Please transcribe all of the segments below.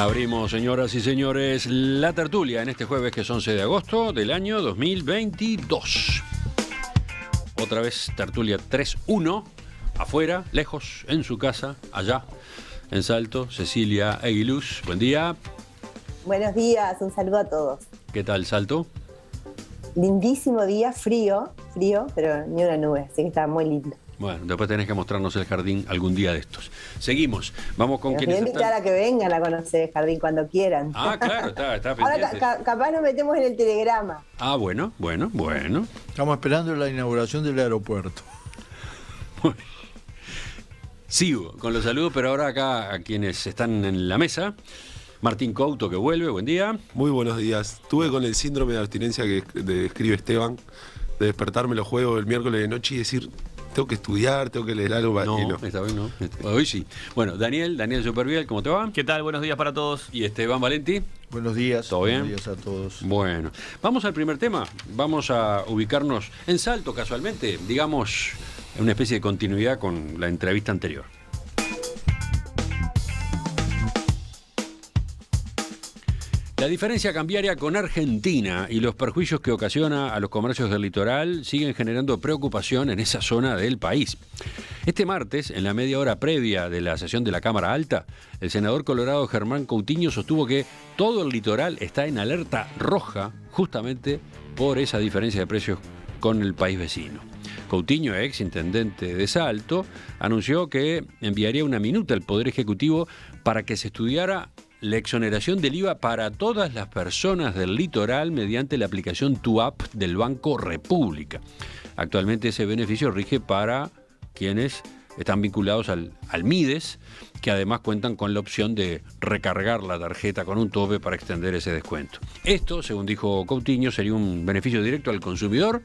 Abrimos, señoras y señores, la tertulia en este jueves que es 11 de agosto del año 2022. Otra vez tertulia 3-1, afuera, lejos, en su casa, allá, en Salto, Cecilia Eguiluz. Buen día. Buenos días, un saludo a todos. ¿Qué tal, Salto? Lindísimo día, frío, pero ni una nube, así que está muy lindo. Bueno, después tenés que mostrarnos el jardín algún día de estos. Seguimos, vamos con quienes están... invitar a que vengan a conocer el jardín cuando quieran. Ah, claro, está pendiente. Ahora capaz nos metemos en el telegrama. Ah, bueno. Estamos esperando la inauguración del aeropuerto. Sigo con los saludos, pero ahora acá a quienes están en la mesa. Martín Couto, que vuelve, buen día. Muy buenos días. Tuve con el síndrome de abstinencia que describe Esteban, de despertarme los juegos el miércoles de noche y decir, tengo que estudiar, tengo que leer algo. No, esta vez no. Hoy sí. Bueno, Daniel Superviel, ¿cómo te va? ¿Qué tal? Buenos días para todos. Y Esteban Valenti. Buenos días. ¿Todo bien? Buenos días a todos. Bueno, vamos al primer tema. Vamos a ubicarnos en Salto, casualmente, digamos, en una especie de continuidad con la entrevista anterior. La diferencia cambiaria con Argentina y los perjuicios que ocasiona a los comercios del litoral siguen generando preocupación en esa zona del país. Este martes, en la media hora previa de la sesión de la Cámara Alta, el senador colorado Germán Coutinho sostuvo que todo el litoral está en alerta roja justamente por esa diferencia de precios con el país vecino. Coutinho, ex intendente de Salto, anunció que enviaría una minuta al Poder Ejecutivo para que se estudiara la exoneración del IVA para todas las personas del litoral mediante la aplicación TUAP del Banco República. Actualmente ese beneficio rige para quienes están vinculados al MIDES, que además cuentan con la opción de recargar la tarjeta con un tope para extender ese descuento. Esto, según dijo Coutinho, sería un beneficio directo al consumidor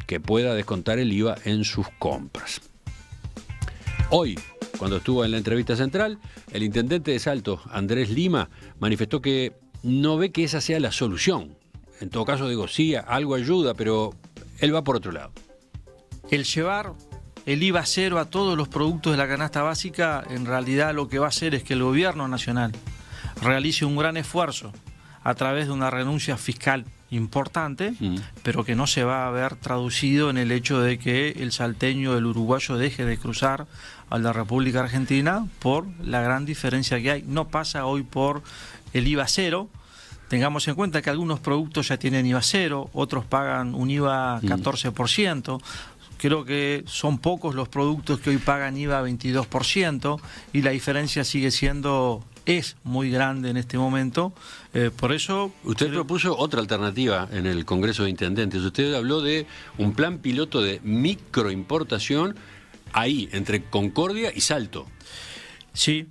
que pueda descontar el IVA en sus compras. Hoy, cuando estuvo en la entrevista central, el intendente de Salto, Andrés Lima, manifestó que no ve que esa sea la solución. En todo caso, digo, sí, algo ayuda, pero él va por otro lado. El llevar el IVA cero a todos los productos de la canasta básica, en realidad lo que va a hacer es que el gobierno nacional realice un gran esfuerzo a través de una renuncia fiscal importante, pero que no se va a ver traducido en el hecho de que el salteño, el uruguayo deje de cruzar a la República Argentina por la gran diferencia que hay. No pasa hoy por el IVA cero. Tengamos en cuenta que algunos productos ya tienen IVA cero, otros pagan un IVA 14%. Creo que son pocos los productos que hoy pagan IVA 22% y la diferencia sigue siendo... es muy grande en este momento, por eso... Usted propuso otra alternativa en el Congreso de Intendentes. Usted habló de un plan piloto de microimportación ahí, entre Concordia y Salto. Sí,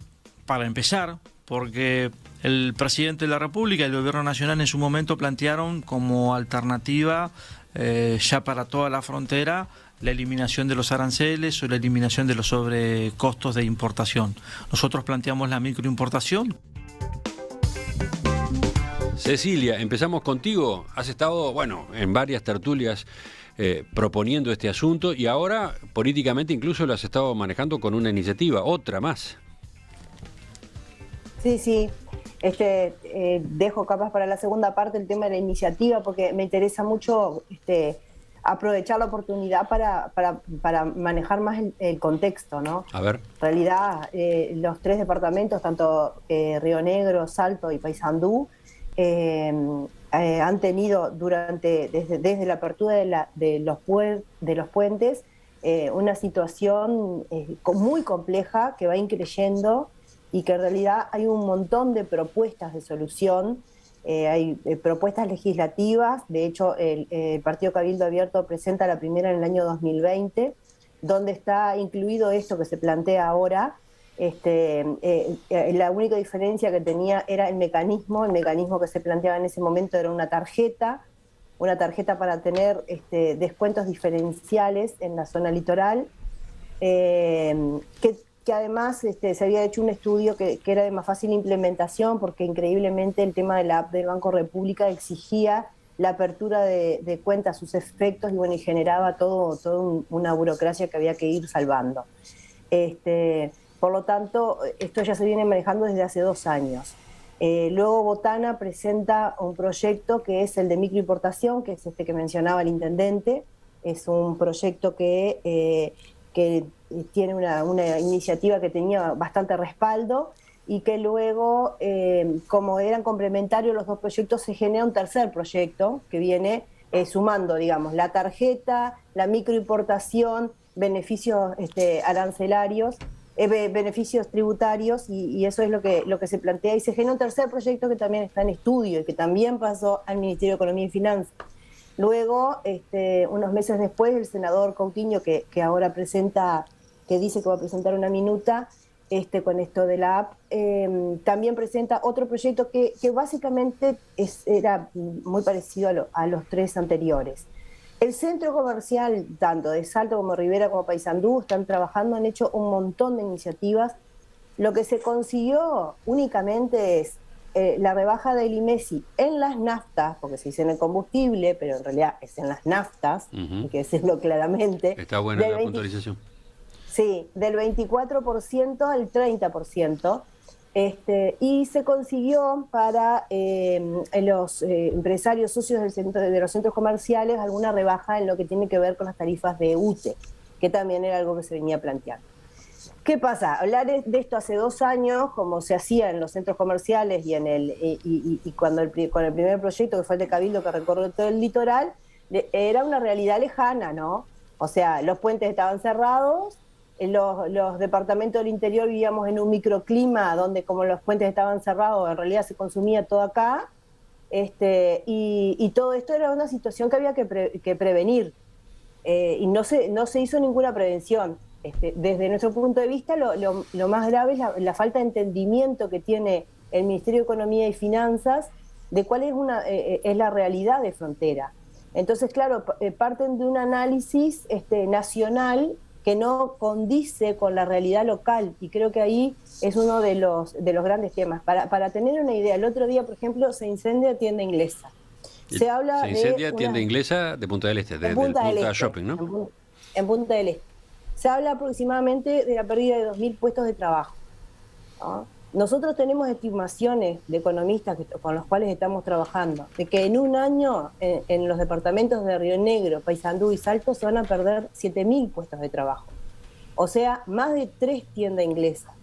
para empezar, porque el presidente de la República y el Gobierno Nacional en su momento plantearon como alternativa ya para toda la frontera la eliminación de los aranceles o la eliminación de los sobrecostos de importación. Nosotros planteamos la microimportación. Cecilia, empezamos contigo. Has estado, en varias tertulias proponiendo este asunto y ahora políticamente incluso lo has estado manejando con una iniciativa, otra más. Sí. Dejo capaz para la segunda parte el tema de la iniciativa porque me interesa mucho aprovechar la oportunidad para manejar más el contexto, ¿no? A ver. En realidad, los tres departamentos, tanto Río Negro, Salto y Paysandú, han tenido desde la apertura de los puentes una situación muy compleja que va increyendo y que en realidad hay un montón de propuestas de solución. Hay propuestas legislativas, de hecho el Partido Cabildo Abierto presenta la primera en el año 2020, donde está incluido esto que se plantea ahora. La única diferencia que tenía era el mecanismo que se planteaba en ese momento era una tarjeta para tener descuentos diferenciales en la zona litoral, que además se había hecho un estudio que era de más fácil implementación porque increíblemente el tema de la app del Banco República exigía la apertura de cuentas, sus efectos y generaba todo una burocracia que había que ir salvando. Por lo tanto, esto ya se viene manejando desde hace 2 años. Luego Botana presenta un proyecto que es el de microimportación, que es este que mencionaba el intendente. Es un proyecto que tiene una iniciativa que tenía bastante respaldo y que luego, como eran complementarios los dos proyectos, se genera un tercer proyecto que viene sumando, digamos, la tarjeta, la microimportación, beneficios arancelarios, beneficios tributarios, y eso es lo que se plantea. Y se genera un tercer proyecto que también está en estudio y que también pasó al Ministerio de Economía y Finanzas. Luego, unos meses después, el senador Coutinho, que ahora presenta, que dice que va a presentar una minuta con esto de la app, también presenta otro proyecto que básicamente era muy parecido a los tres anteriores. El centro comercial, tanto de Salto como Rivera como Paysandú, están trabajando, han hecho un montón de iniciativas. Lo que se consiguió únicamente es la rebaja del IMESI en las naftas, porque se dice en el combustible, pero en realidad es en las naftas, hay que decirlo claramente. Está buena la puntualización. Sí, del 24% al 30%. Y se consiguió para los empresarios socios de los centros comerciales alguna rebaja en lo que tiene que ver con las tarifas de UTE, que también era algo que se venía planteando. ¿Qué pasa? Hablar de esto hace 2 años, como se hacía en los centros comerciales y con el primer proyecto, que fue el de Cabildo, que recorrió todo el litoral, era una realidad lejana, ¿no? O sea, los puentes estaban cerrados, los departamentos del interior vivíamos en un microclima donde, como los puentes estaban cerrados, en realidad se consumía todo acá, y todo esto era una situación que había que prevenir, y no se hizo ninguna prevención. Desde nuestro punto de vista, lo más grave es la falta de entendimiento que tiene el Ministerio de Economía y Finanzas de cuál es la realidad de frontera. Entonces, claro, parten de un análisis nacional que no condice con la realidad local, y creo que ahí es uno de los grandes temas. Para tener una idea, el otro día, por ejemplo, se incendia Tienda Inglesa. Se incendia Tienda Inglesa de Punta del Este, del Punta Shopping, ¿no? En Punta del Este. Se habla aproximadamente de la pérdida de 2.000 puestos de trabajo, ¿no? Nosotros tenemos estimaciones de economistas con los cuales estamos trabajando, de que en un año en los departamentos de Río Negro, Paysandú y Salto se van a perder 7.000 puestos de trabajo. O sea, más de 3 tiendas inglesas.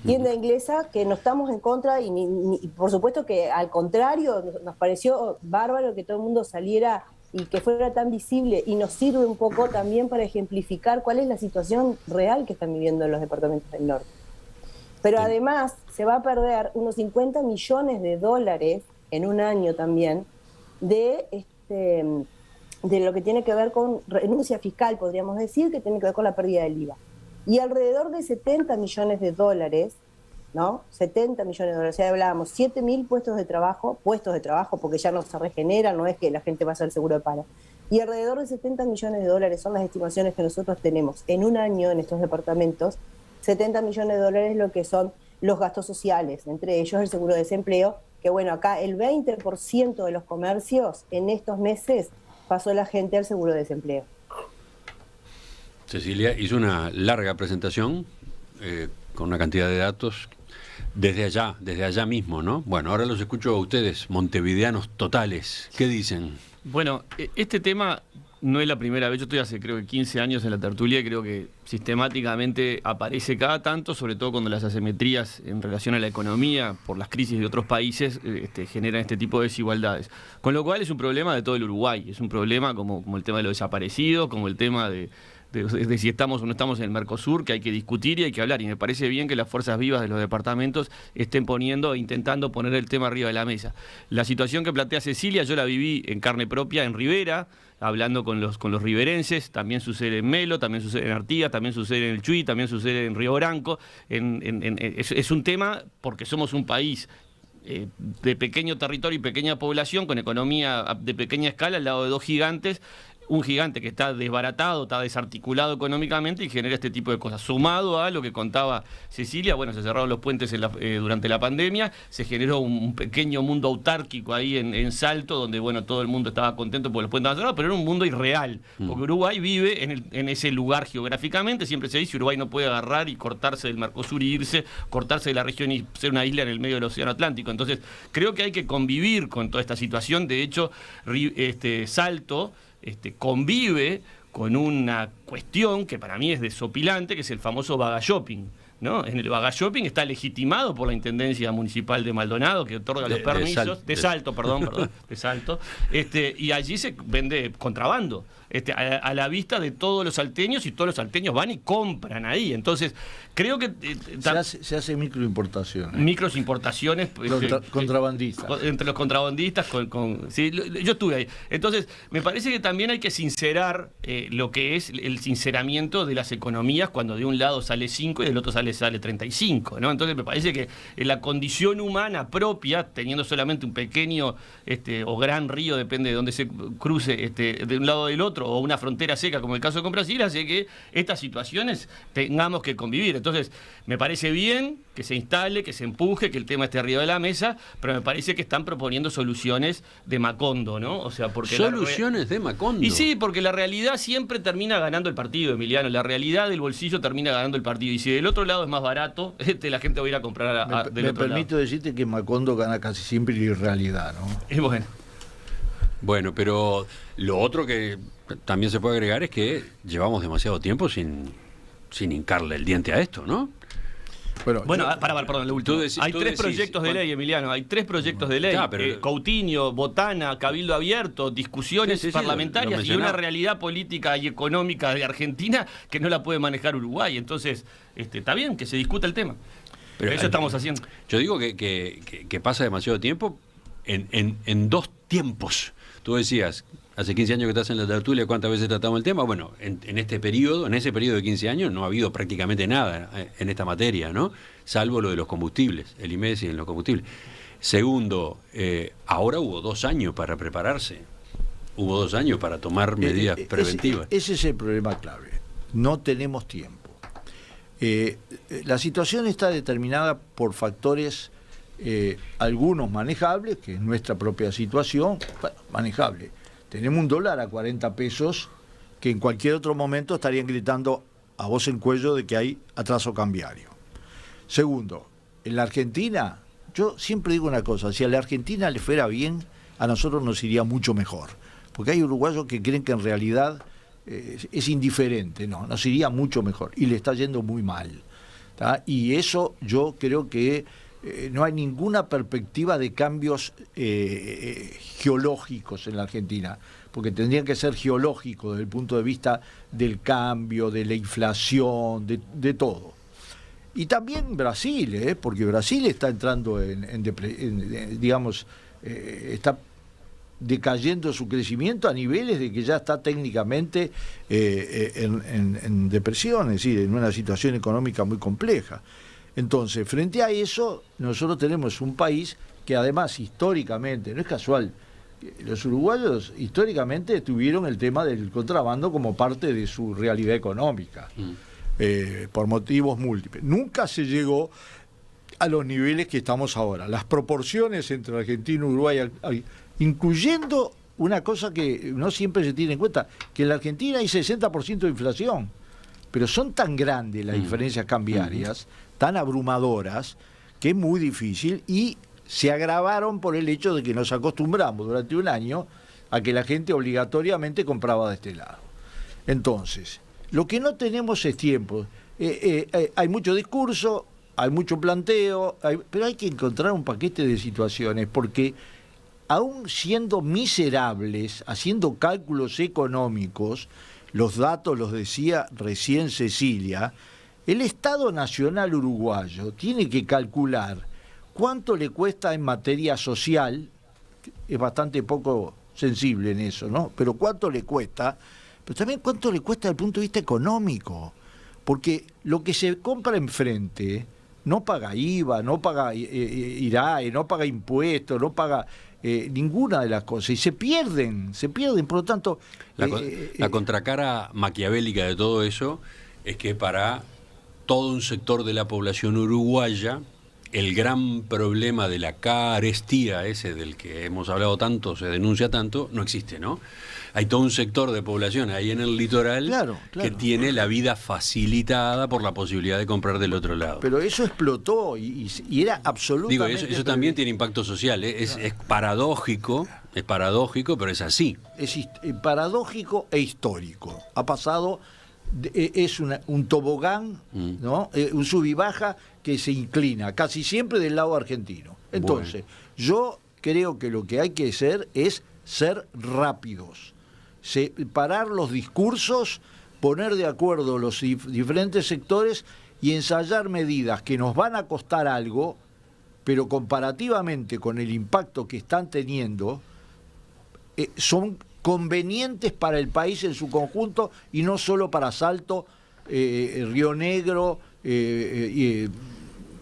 Tienda inglesa que no estamos en contra y por supuesto que al contrario, nos pareció bárbaro que todo el mundo saliera y que fuera tan visible, y nos sirve un poco también para ejemplificar cuál es la situación real que están viviendo los departamentos del norte. Pero además se va a perder unos 50 millones de dólares en un año también de lo que tiene que ver con renuncia fiscal, podríamos decir, que tiene que ver con la pérdida del IVA. Y alrededor de 70 millones de dólares, ¿no? 70 millones de dólares, o sea, hablábamos 7.000 puestos de trabajo, porque ya no se regenera, no es que la gente va a hacer seguro de paro. Y alrededor de 70 millones de dólares son las estimaciones que nosotros tenemos en un año en estos departamentos. 70 millones de dólares lo que son los gastos sociales, entre ellos el seguro de desempleo, que bueno, acá el 20% de los comercios en estos meses pasó la gente al seguro de desempleo. Cecilia hizo una larga presentación con una cantidad de datos desde allá mismo, ¿no? Bueno, ahora los escucho a ustedes, montevideanos totales. ¿Qué dicen? Bueno, este tema no es la primera vez. Yo estoy hace creo que 15 años en la tertulia y creo que sistemáticamente aparece cada tanto, sobre todo cuando las asimetrías en relación a la economía por las crisis de otros países generan este tipo de desigualdades. Con lo cual es un problema de todo el Uruguay, es un problema como el tema de los desaparecidos, como el tema de si estamos o no estamos en el Mercosur, que hay que discutir y hay que hablar, y me parece bien que las fuerzas vivas de los departamentos estén intentando poner el tema arriba de la mesa. La situación que plantea Cecilia, yo la viví en carne propia en Rivera, hablando con los riverenses, también sucede en Melo, también sucede en Artigas, también sucede en el Chuy, también sucede en Río Branco. Es un tema porque somos un país de pequeño territorio y pequeña población, con economía de pequeña escala, al lado de dos gigantes, un gigante que está desbaratado, está desarticulado económicamente y genera este tipo de cosas. Sumado a lo que contaba Cecilia, bueno, se cerraron los puentes durante la pandemia, se generó un pequeño mundo autárquico ahí en Salto, donde, bueno, todo el mundo estaba contento porque los puentes estaban cerrados, pero era un mundo irreal, porque Uruguay vive en ese lugar geográficamente. Siempre se dice, Uruguay no puede agarrar y cortarse del Mercosur y irse, cortarse de la región y ser una isla en el medio del Océano Atlántico. Entonces, creo que hay que convivir con toda esta situación. De hecho, Salto convive con una cuestión que para mí es desopilante, que es el famoso Baga Shopping, ¿no? En el Baga Shopping está legitimado por la Intendencia Municipal de Maldonado, que otorga los permisos, de Salto, y allí se vende contrabando. A la vista de todos los salteños, y todos los salteños van y compran ahí. Entonces, creo que... se hace microimportaciones. Microimportaciones. Contrabandistas. Entre los contrabandistas. Sí, yo estuve ahí. Entonces, me parece que también hay que sincerar lo que es el sinceramiento de las economías, cuando de un lado sale 5 y del otro sale 35, ¿no? Entonces, me parece que la condición humana propia, teniendo solamente un pequeño o gran río, depende de dónde se cruce, de un lado del otro, o una frontera seca, como el caso con Brasil, hace que estas situaciones tengamos que convivir. Entonces, me parece bien que se instale, que se empuje, que el tema esté arriba de la mesa, pero me parece que están proponiendo soluciones de Macondo, ¿no? O sea, porque soluciones de Macondo. Y sí, porque la realidad siempre termina ganando el partido, Emiliano. La realidad del bolsillo termina ganando el partido. Y si del otro lado es más barato, la gente va a ir a comprar del otro lado. Me permito decirte que Macondo gana casi siempre irrealidad, ¿no? Es bueno. Bueno, pero lo otro que también se puede agregar es que llevamos demasiado tiempo sin hincarle el diente a esto, ¿no? Bueno, perdón, lo último. Hay tres proyectos de ley, Emiliano, hay 3 proyectos de ley. Coutinho, Botana, Cabildo Abierto, discusiones parlamentarias y una realidad política y económica de Argentina que no la puede manejar Uruguay. Entonces, está bien que se discuta el tema. Pero eso estamos haciendo. Yo digo que pasa demasiado tiempo en 2 tiempos. Tú decías, hace 15 años que estás en la tertulia, ¿cuántas veces tratamos el tema? Bueno, en ese periodo de 15 años no ha habido prácticamente nada en esta materia, ¿no? Salvo lo de los combustibles, el IMES y en los combustibles. Segundo, ahora hubo 2 años para prepararse, hubo 2 años para tomar medidas preventivas. Ese es el problema clave, no tenemos tiempo. La situación está determinada por factores, algunos manejables, que es nuestra propia situación, manejable. Tenemos un dólar a 40 pesos que en cualquier otro momento estarían gritando a voz en cuello de que hay atraso cambiario. Segundo, en la Argentina, yo siempre digo una cosa, si a la Argentina le fuera bien, a nosotros nos iría mucho mejor. Porque hay uruguayos que creen que en realidad es indiferente, no, nos iría mucho mejor y le está yendo muy mal, ¿tá? Y eso yo creo que no hay ninguna perspectiva de cambios geológicos en la Argentina, porque tendrían que ser geológicos desde el punto de vista del cambio, de la inflación, de todo. Y también Brasil, porque Brasil está entrando está decayendo su crecimiento a niveles de que ya está técnicamente en depresión, es decir, en una situación económica muy compleja. Entonces, frente a eso, nosotros tenemos un país que además históricamente, no es casual, los uruguayos históricamente tuvieron el tema del contrabando como parte de su realidad económica, por motivos múltiples. Nunca se llegó a los niveles que estamos ahora. Las proporciones entre Argentina y Uruguay, incluyendo una cosa que no siempre se tiene en cuenta, que en la Argentina hay 60% de inflación, pero son tan grandes las diferencias cambiarias, tan abrumadoras, que es muy difícil, y se agravaron por el hecho de que nos acostumbramos durante un año a que la gente obligatoriamente compraba de este lado. Entonces, lo que no tenemos es tiempo. Hay mucho discurso, hay mucho planteo, pero hay que encontrar un paquete de situaciones, porque aún siendo miserables, haciendo cálculos económicos, los datos los decía recién Cecilia, el Estado Nacional Uruguayo tiene que calcular cuánto le cuesta en materia social, es bastante poco sensible en eso, ¿no? Pero cuánto le cuesta, pero también cuánto le cuesta desde el punto de vista económico, porque lo que se compra enfrente no paga IVA, no paga IRAE, no paga impuestos, no paga ninguna de las cosas, y se pierden, por lo tanto... La contracara maquiavélica de todo eso es que para todo un sector de la población uruguaya, el gran problema de la carestía, ese del que hemos hablado tanto, se denuncia tanto, no existe, ¿no? Hay todo un sector de población ahí en el litoral que tiene la vida facilitada por la posibilidad de comprar del otro lado. Pero eso explotó y era absolutamente... Digo, eso también tiene impacto social, ¿eh? Es paradójico, pero es así. Es paradójico e histórico. Ha pasado, es un tobogán, ¿no? Un sub y baja que se inclina casi siempre del lado argentino. Entonces, yo creo que lo que hay que hacer es ser rápidos, separar los discursos, poner de acuerdo los diferentes sectores y ensayar medidas que nos van a costar algo, pero comparativamente con el impacto que están teniendo, son convenientes para el país en su conjunto y no solo para Salto, Río Negro,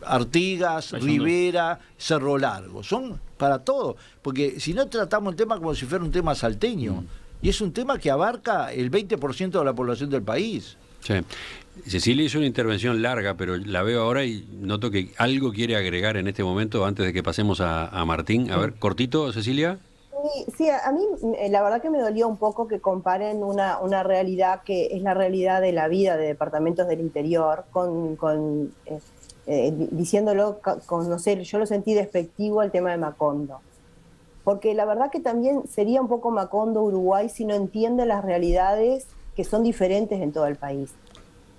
Artigas, Rivera, Cerro Largo. Son para todo, porque si no tratamos el tema como si fuera un tema salteño, y es un tema que abarca el 20% de la población del país. Sí. Cecilia hizo una intervención larga, pero la veo ahora y noto que algo quiere agregar en este momento antes de que pasemos a Martín. A ver, cortito, Cecilia. Sí, a mí la verdad que me dolió un poco que comparen una realidad que es la realidad de la vida de departamentos del interior diciéndolo no sé, yo lo sentí despectivo al tema de Macondo. Porque la verdad que también sería un poco Macondo Uruguay si no entiende las realidades que son diferentes en todo el país.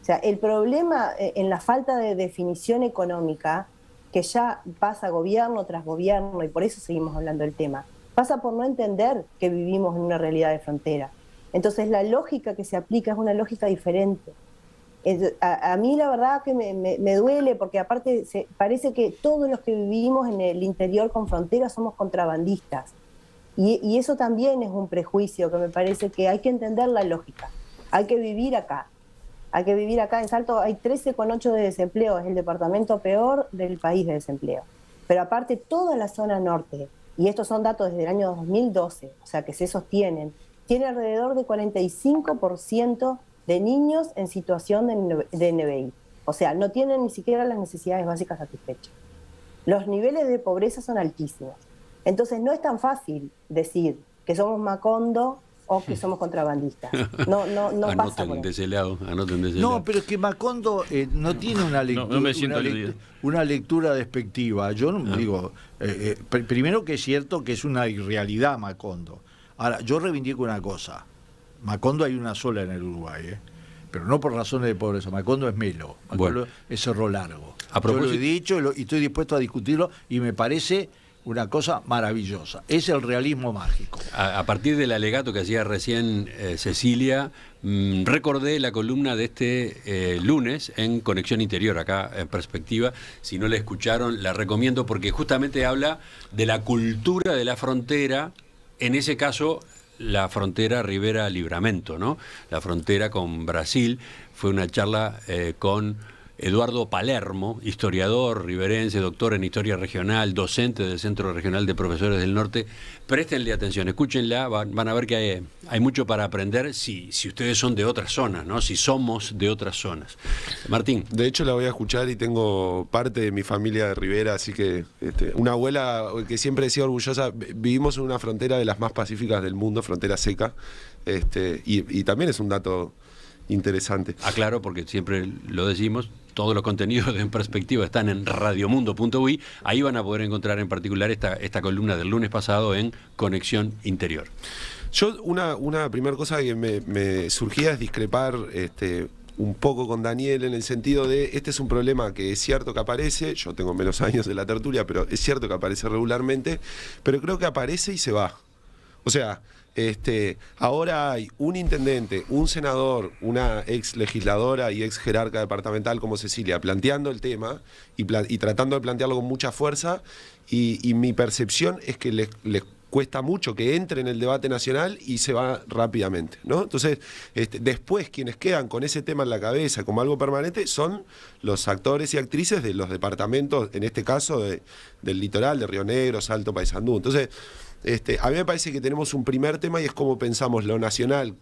O sea, el problema en la falta de definición económica, que ya pasa gobierno tras gobierno, y por eso seguimos hablando del tema, pasa por no entender que vivimos en una realidad de frontera. Entonces la lógica que se aplica es una lógica diferente. A mí la verdad que me duele, porque aparte parece que todos los que vivimos en el interior con fronteras somos contrabandistas. Y eso también es un prejuicio que me parece que hay que entender la lógica. Hay que vivir acá. Hay que vivir acá. En Salto hay 13,8 de desempleo, es el departamento peor del país de desempleo. Pero aparte toda la zona norte, y estos son datos desde el año 2012, o sea que se sostienen, tiene alrededor de 45% de niños en situación de NBI. O sea, no tienen ni siquiera las necesidades básicas satisfechas. Los niveles de pobreza son altísimos. Entonces no es tan fácil decir que somos Macondo o que somos contrabandistas. No pasa por eso. Anoten de ese No, lado. pero es que Macondo no tiene una lectura, no me siento aludido. Una lectura despectiva. Yo no digo, primero que es cierto que es una irrealidad Macondo. Ahora, yo reivindico una cosa. Macondo hay una sola en el Uruguay, pero no por razones de pobreza. Macondo es Melo, Macondo es Cerro Largo. Yo lo he dicho y estoy dispuesto a discutirlo y me parece una cosa maravillosa. Es el realismo mágico. A partir del alegato que hacía recién Cecilia, recordé la columna de este lunes en Conexión Interior, acá en Perspectiva. Si no la escucharon, la recomiendo porque justamente habla de la cultura de la frontera, en ese caso la frontera Rivera-Libramento, ¿no? La frontera con Brasil. Fue una charla con Eduardo Palermo, historiador riverense, doctor en Historia Regional, docente del Centro Regional de Profesores del Norte. Préstenle atención, escúchenla, van a ver que hay mucho para aprender si ustedes son de otras zonas, ¿no? Si somos de otras zonas. Martín. De hecho la voy a escuchar y tengo parte de mi familia de Rivera, así que una abuela que siempre decía orgullosa, vivimos en una frontera de las más pacíficas del mundo, frontera seca, y también es un dato interesante. Aclaro, porque siempre lo decimos, todos los contenidos de En Perspectiva están en radiomundo.uy. Ahí van a poder encontrar en particular esta columna del lunes pasado en Conexión Interior. Yo una primera cosa que me surgía es discrepar un poco con Daniel en el sentido de, este es un problema que es cierto que aparece, yo tengo menos años de la tertulia, pero es cierto que aparece regularmente, pero creo que aparece y se va. O sea, ahora hay un intendente, un senador, una ex legisladora y ex jerarca departamental como Cecilia planteando el tema y tratando de plantearlo con mucha fuerza, y mi percepción es que les cuesta mucho que entre en el debate nacional y se va rápidamente, ¿no? Entonces, después quienes quedan con ese tema en la cabeza como algo permanente son los actores y actrices de los departamentos, en este caso del litoral, de Río Negro, Salto, Paysandú. Entonces, a mí me parece que tenemos un primer tema y es cómo pensamos lo nacional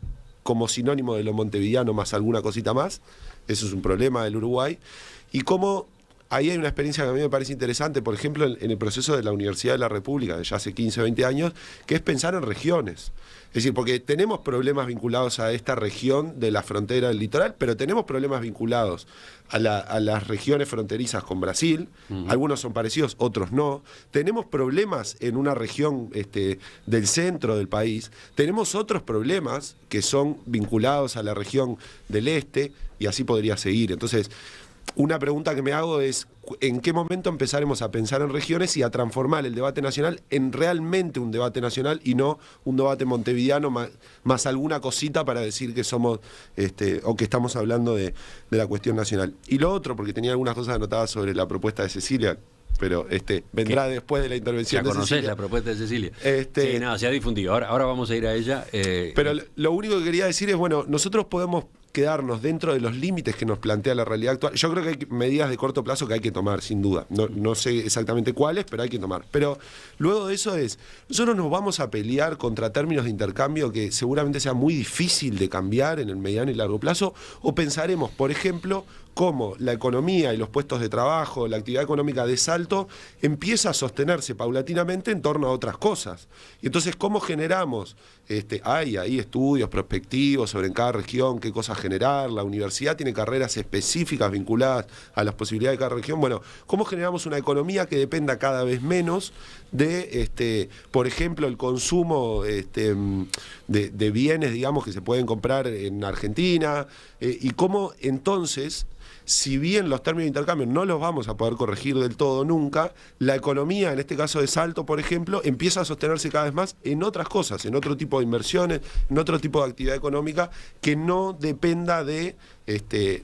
como sinónimo de lo montevideano más alguna cosita más. Eso es un problema del Uruguay. Y cómo ahí hay una experiencia que a mí me parece interesante, por ejemplo, en el proceso de la Universidad de la República, de ya hace 15 o 20 años, que es pensar en regiones. Es decir, porque tenemos problemas vinculados a esta región de la frontera del litoral, pero tenemos problemas vinculados a las regiones fronterizas con Brasil. Algunos son parecidos, otros no. Tenemos problemas en una región del centro del país. Tenemos otros problemas que son vinculados a la región del este, y así podría seguir. Entonces, una pregunta que me hago es, ¿en qué momento empezaremos a pensar en regiones y a transformar el debate nacional en realmente un debate nacional y no un debate montevideano más alguna cosita para decir que somos, o que estamos hablando de la cuestión nacional? Y lo otro, porque tenía algunas cosas anotadas sobre la propuesta de Cecilia, pero vendrá después de la intervención de Cecilia. ¿Ya conocés la propuesta de Cecilia? Sí, no, se ha difundido. Ahora vamos a ir a ella. Pero lo único que quería decir es, bueno, nosotros podemos quedarnos dentro de los límites que nos plantea la realidad actual. Yo creo que hay medidas de corto plazo que hay que tomar, sin duda. No sé exactamente cuáles, pero hay que tomar. Pero luego de eso nosotros nos vamos a pelear contra términos de intercambio que seguramente sea muy difícil de cambiar en el mediano y largo plazo, o pensaremos, por ejemplo, cómo la economía y los puestos de trabajo, la actividad económica de Salto empieza a sostenerse paulatinamente en torno a otras cosas. Y entonces, ¿cómo generamos? Hay ahí estudios prospectivos sobre en cada región qué cosas generar. La universidad tiene carreras específicas vinculadas a las posibilidades de cada región. Bueno, ¿cómo generamos una economía que dependa cada vez menos de, por ejemplo, el consumo de bienes, digamos, que se pueden comprar en Argentina? Y cómo entonces, si bien los términos de intercambio no los vamos a poder corregir del todo nunca, la economía, en este caso de Salto, por ejemplo, empieza a sostenerse cada vez más en otras cosas, en otro tipo de inversiones, en otro tipo de actividad económica que no dependa de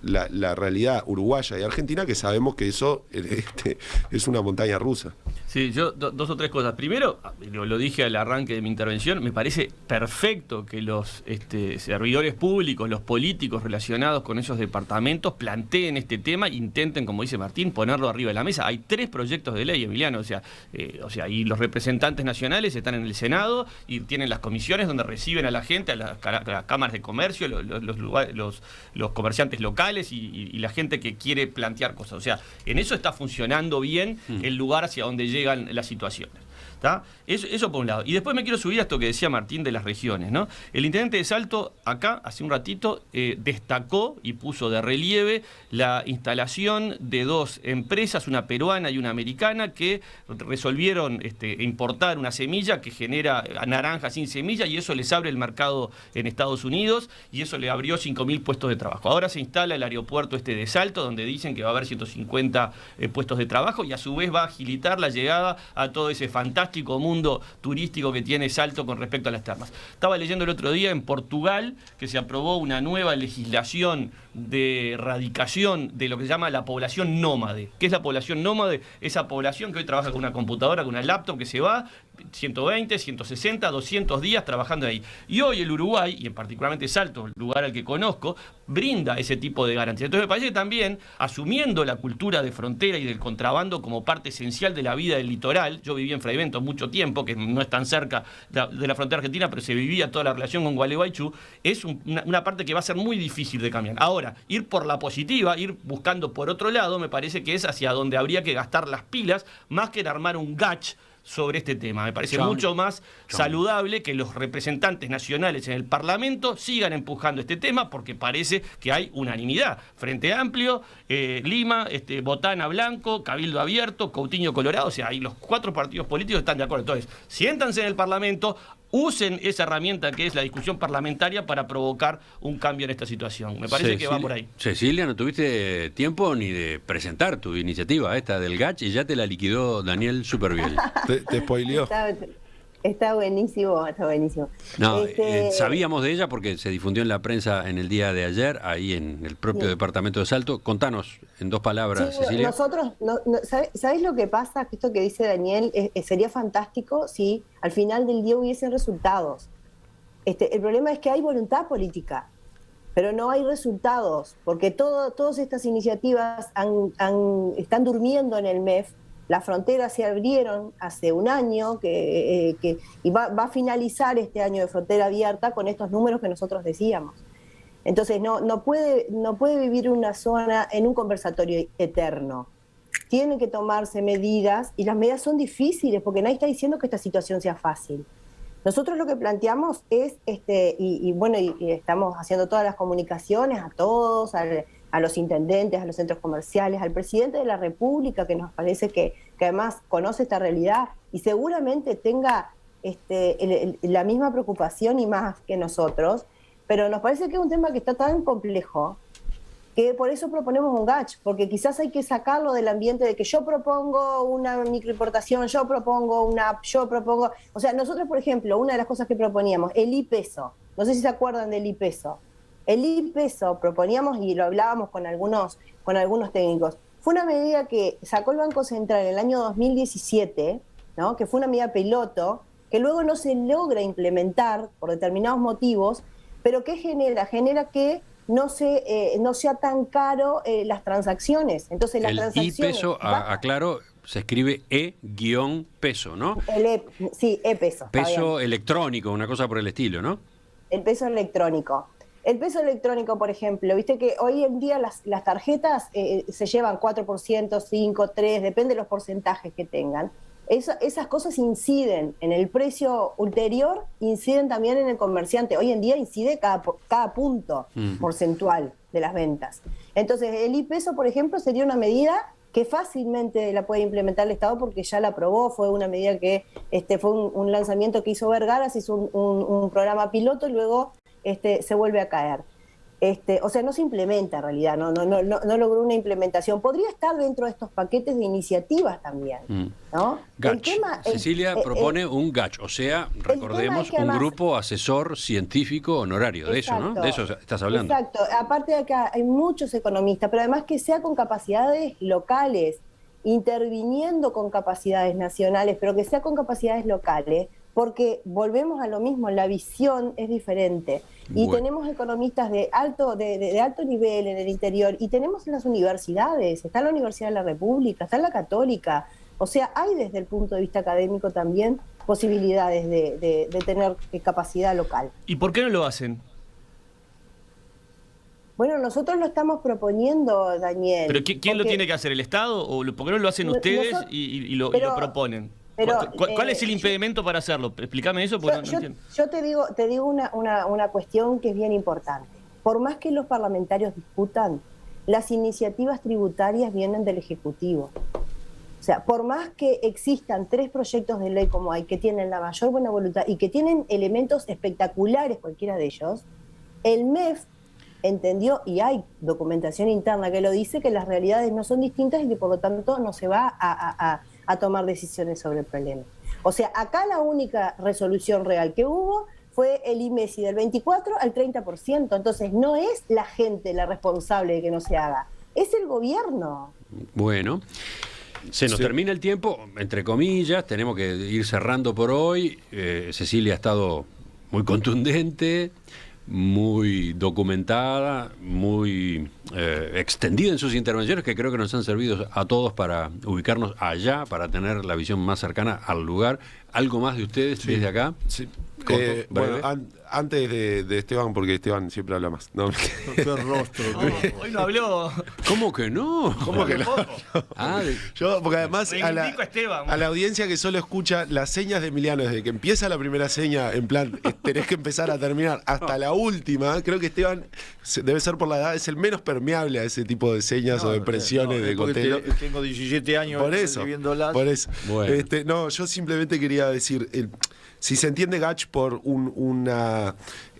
la realidad uruguaya y argentina, que sabemos que eso es una montaña rusa. Sí, yo dos o tres cosas. Primero, lo dije al arranque de mi intervención, me parece perfecto que los servidores públicos, los políticos relacionados con esos departamentos planteen este tema, intenten, como dice Martín, ponerlo arriba de la mesa. Hay 3 proyectos de ley, Emiliano, o sea, y los representantes nacionales están en el Senado y tienen las comisiones donde reciben a la gente, a las cámaras de comercio, los comerciantes locales y la gente que quiere plantear cosas. O sea, en eso está funcionando bien el lugar hacia donde llegan las situaciones. Eso por un lado. Y después me quiero subir a esto que decía Martín de las regiones, ¿no? El intendente de Salto, acá, hace un ratito, destacó y puso de relieve la instalación de 2 empresas, una peruana y una americana, que resolvieron importar una semilla que genera naranja sin semilla, y eso les abre el mercado en Estados Unidos, y eso le abrió 5.000 puestos de trabajo. Ahora se instala el aeropuerto de Salto, donde dicen que va a haber 150 puestos de trabajo, y a su vez va a agilitar la llegada a todo ese fantástico mundo turístico que tiene Salto con respecto a las termas. Estaba leyendo el otro día en Portugal que se aprobó una nueva legislación de erradicación de lo que se llama la población nómade. ¿Qué es la población nómade? Esa población que hoy trabaja con una computadora, con una laptop, que se va 120, 160, 200 días trabajando ahí. Y hoy el Uruguay, y en particularmente Salto, el lugar al que conozco, brinda ese tipo de garantías. Entonces me parece que también, asumiendo la cultura de frontera y del contrabando como parte esencial de la vida del litoral, yo viví en Fraiventos mucho tiempo, que no es tan cerca de la frontera argentina, pero se vivía toda la relación con Gualeguaychú, es una parte que va a ser muy difícil de cambiar. Ahora, ir por la positiva, ir buscando por otro lado, me parece que es hacia donde habría que gastar las pilas, más que en armar un gach sobre este tema. Me parece mucho más saludable que los representantes nacionales en el Parlamento sigan empujando este tema, porque parece que hay unanimidad. Frente Amplio, Lima, Botana Blanco, Cabildo Abierto, Coutinho Colorado, o sea, ahí los 4 partidos políticos están de acuerdo. Entonces, siéntanse en el Parlamento, usen esa herramienta que es la discusión parlamentaria para provocar un cambio en esta situación. Me parece que va por ahí. Cecilia, no tuviste tiempo ni de presentar tu iniciativa esta del GACH y ya te la liquidó Daniel Superviel. ¿Te spoileó? Está buenísimo, está buenísimo. No, sabíamos de ella porque se difundió en la prensa en el día de ayer, ahí en el propio departamento de Salto. Contanos en 2 palabras, Cecilia. Nosotros, ¿sabés lo que pasa? Que esto que dice Daniel sería fantástico si al final del día hubiesen resultados. El problema es que hay voluntad política, pero no hay resultados, porque todas estas iniciativas están durmiendo en el MEF Las fronteras se abrieron hace un año y va a finalizar este año de frontera abierta con estos números que nosotros decíamos. Entonces no puede vivir una zona en un conversatorio eterno. Tienen que tomarse medidas, y las medidas son difíciles porque nadie está diciendo que esta situación sea fácil. Nosotros lo que planteamos es, y estamos haciendo todas las comunicaciones a todos, a los intendentes, a los centros comerciales, al presidente de la República, que nos parece que además conoce esta realidad y seguramente tenga la misma preocupación y más que nosotros, pero nos parece que es un tema que está tan complejo que por eso proponemos un GACH, porque quizás hay que sacarlo del ambiente de que yo propongo una microimportación, yo propongo una app, o sea, nosotros, por ejemplo, una de las cosas que proponíamos, el I-Peso, no sé si se acuerdan del I-Peso. El I-Peso proponíamos, y lo hablábamos con algunos técnicos, fue una medida que sacó el Banco Central en el año 2017, ¿no? Que fue una medida piloto, que luego no se logra implementar por determinados motivos, pero ¿qué genera? Genera que no sea tan caro las transacciones. Entonces las transacciones... El I-Peso, aclaro, se escribe E-peso, ¿no? Sí, E-Peso. Peso electrónico, una cosa por el estilo, ¿no? El peso electrónico. El peso electrónico, por ejemplo, viste que hoy en día las tarjetas se llevan 4%, 5%, 3%, depende de los porcentajes que tengan. Esas cosas inciden en el precio ulterior, inciden también en el comerciante. Hoy en día incide cada punto porcentual de las ventas. Entonces, el I-Peso, por ejemplo, sería una medida que fácilmente la puede implementar el Estado porque ya la aprobó. Fue una medida que fue un lanzamiento que hizo Vergara, se hizo un programa piloto y luego se vuelve a caer. O sea, no se implementa en realidad, no logró una implementación. Podría estar dentro de estos paquetes de iniciativas también, ¿no? GACH. Cecilia propone un GACH, o sea, recordemos, un grupo asesor científico honorario, de eso, ¿no? De eso estás hablando. Exacto, aparte de acá hay muchos economistas, pero además que sea con capacidades locales, interviniendo con capacidades nacionales, pero que sea con capacidades locales, porque volvemos a lo mismo, la visión es diferente. Y tenemos economistas de alto nivel en el interior, y tenemos en las universidades, está la Universidad de la República, está la Católica. O sea, hay desde el punto de vista académico también posibilidades de tener capacidad local. ¿Y por qué no lo hacen? Bueno, nosotros lo estamos proponiendo, Daniel. ¿Pero quién lo tiene que hacer? ¿El Estado? ¿O por qué no lo hacen ustedes y lo proponen? Pero, ¿Cuál es el impedimento para hacerlo? Explícame eso porque no entiendo. Yo te digo una cuestión que es bien importante. Por más que los parlamentarios discutan, las iniciativas tributarias vienen del Ejecutivo. O sea, por más que existan 3 proyectos de ley como hay, que tienen la mayor buena voluntad y que tienen elementos espectaculares cualquiera de ellos, el MEF entendió, y hay documentación interna que lo dice, que las realidades no son distintas y que por lo tanto no se va a tomar decisiones sobre el problema. O sea, acá la única resolución real que hubo fue el IMESI del 24 al 30%. Entonces no es la gente la responsable de que no se haga, es el gobierno. Bueno, se nos termina el tiempo, entre comillas, tenemos que ir cerrando por hoy. Cecilia ha estado muy contundente, muy documentada, muy extendida en sus intervenciones, que creo que nos han servido a todos para ubicarnos allá, para tener la visión más cercana al lugar. ¿Algo más de ustedes desde acá? Sí. Bueno, antes de Esteban, porque Esteban siempre habla más. No, qué rostro. Hoy no habló. ¿Cómo que no? ¿Cómo que no? Yo, porque además a la audiencia que solo escucha las señas de Emiliano desde que empieza la primera seña, en plan, tenés que empezar a terminar, hasta la última, creo que Esteban, debe ser por la edad, es el menos permeable a ese tipo de señas o de presiones de Cotelo. Tengo 17 años por eso. Bueno. No, yo simplemente quería decir, si se entiende GACH por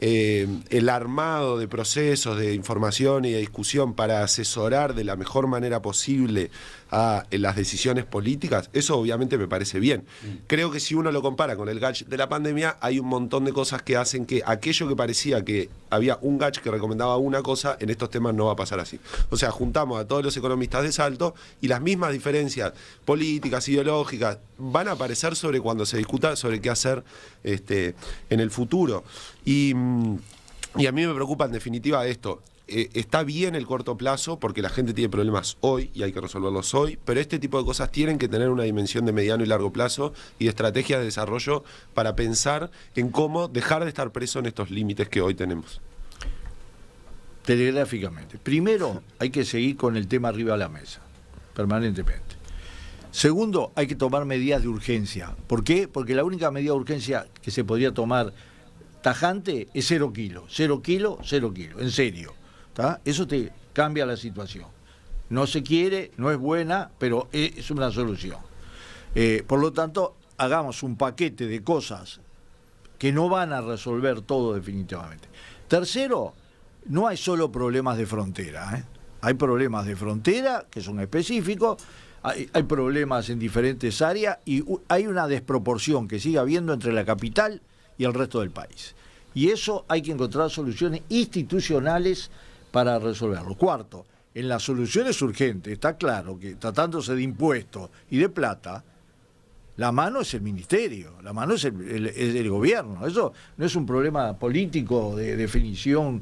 el armado de procesos de información y de discusión para asesorar de la mejor manera posible a las decisiones políticas, eso obviamente me parece bien. Creo que si uno lo compara con el GACH de la pandemia, hay un montón de cosas que hacen que aquello que parecía que había un GACH que recomendaba una cosa, en estos temas no va a pasar así. O sea, juntamos a todos los economistas de Salto y las mismas diferencias políticas, ideológicas, van a aparecer sobre cuando se discuta sobre qué hacer en el futuro. Y a mí me preocupa en definitiva esto. está bien el corto plazo porque la gente tiene problemas hoy y hay que resolverlos hoy, pero este tipo de cosas tienen que tener una dimensión de mediano y largo plazo y de estrategias de desarrollo para pensar en cómo dejar de estar preso en estos límites que hoy tenemos. Telegráficamente. Primero, hay que seguir con el tema arriba de la mesa, permanentemente. Segundo, hay que tomar medidas de urgencia. ¿Por qué? Porque la única medida de urgencia que se podría tomar tajante es 0 kilos. 0 kilos, 0 kilos. En serio. ¿Tá? Eso te cambia la situación. No se quiere, no es buena, pero es una solución. Por lo tanto, hagamos un paquete de cosas que no van a resolver todo definitivamente. Tercero, no hay solo problemas de frontera. Hay problemas de frontera que son específicos. Hay problemas en diferentes áreas y hay una desproporción que sigue habiendo entre la capital y el resto del país. Y eso hay que encontrar soluciones institucionales para resolverlo. Cuarto, en las soluciones urgentes está claro que tratándose de impuestos y de plata, la mano es el ministerio, la mano es el gobierno. Eso no es un problema político de definición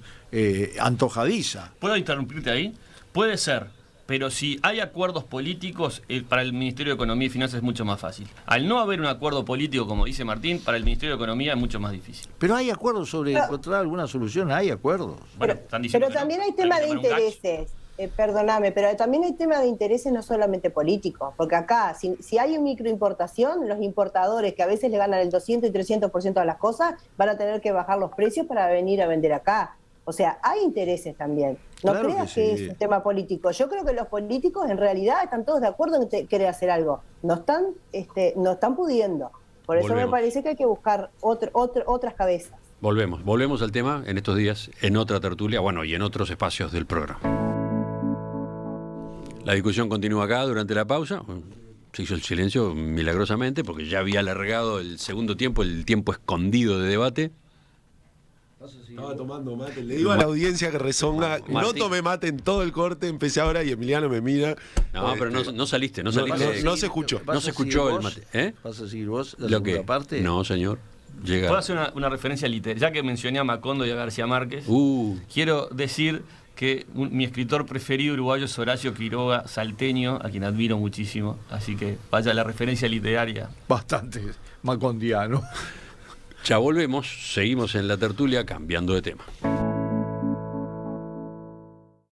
antojadiza. ¿Puedo interrumpirte ahí? Puede ser. Pero si hay acuerdos políticos, para el Ministerio de Economía y Finanzas es mucho más fácil. Al no haber un acuerdo político, como dice Martín, para el Ministerio de Economía es mucho más difícil. Pero hay acuerdos sobre encontrar alguna solución, hay acuerdos. Bueno, pero también hay tema de intereses. Perdóname, pero también hay tema de intereses no solamente políticos, porque acá, si hay una microimportación, los importadores que a veces le ganan el 200 y 300% de las cosas, van a tener que bajar los precios para venir a vender acá. O sea, hay intereses también. No claro creas que es un tema político. Yo creo que los políticos en realidad están todos de acuerdo en querer hacer algo. No están pudiendo. Por eso me parece que hay que buscar otras cabezas. Volvemos al tema en estos días, en otra tertulia, bueno, y en otros espacios del programa. La discusión continúa acá durante la pausa. Se hizo el silencio milagrosamente porque ya había alargado el segundo tiempo, el tiempo escondido de debate. Estaba tomando mate. Le digo a la audiencia que rezonga, no tomé mate en todo el corte, empecé ahora y Emiliano me mira. No, pero no saliste. No se escuchó. No se escuchó el mate. ¿Vas a seguir vos la segunda parte? No, señor. ¿Puedo hacer una referencia literaria? Ya que mencioné a Macondo y a García Márquez, quiero decir que mi escritor preferido uruguayo es Horacio Quiroga, salteño, a quien admiro muchísimo. Así que vaya la referencia literaria. Bastante macondiano. Ya volvemos, seguimos en la tertulia cambiando de tema.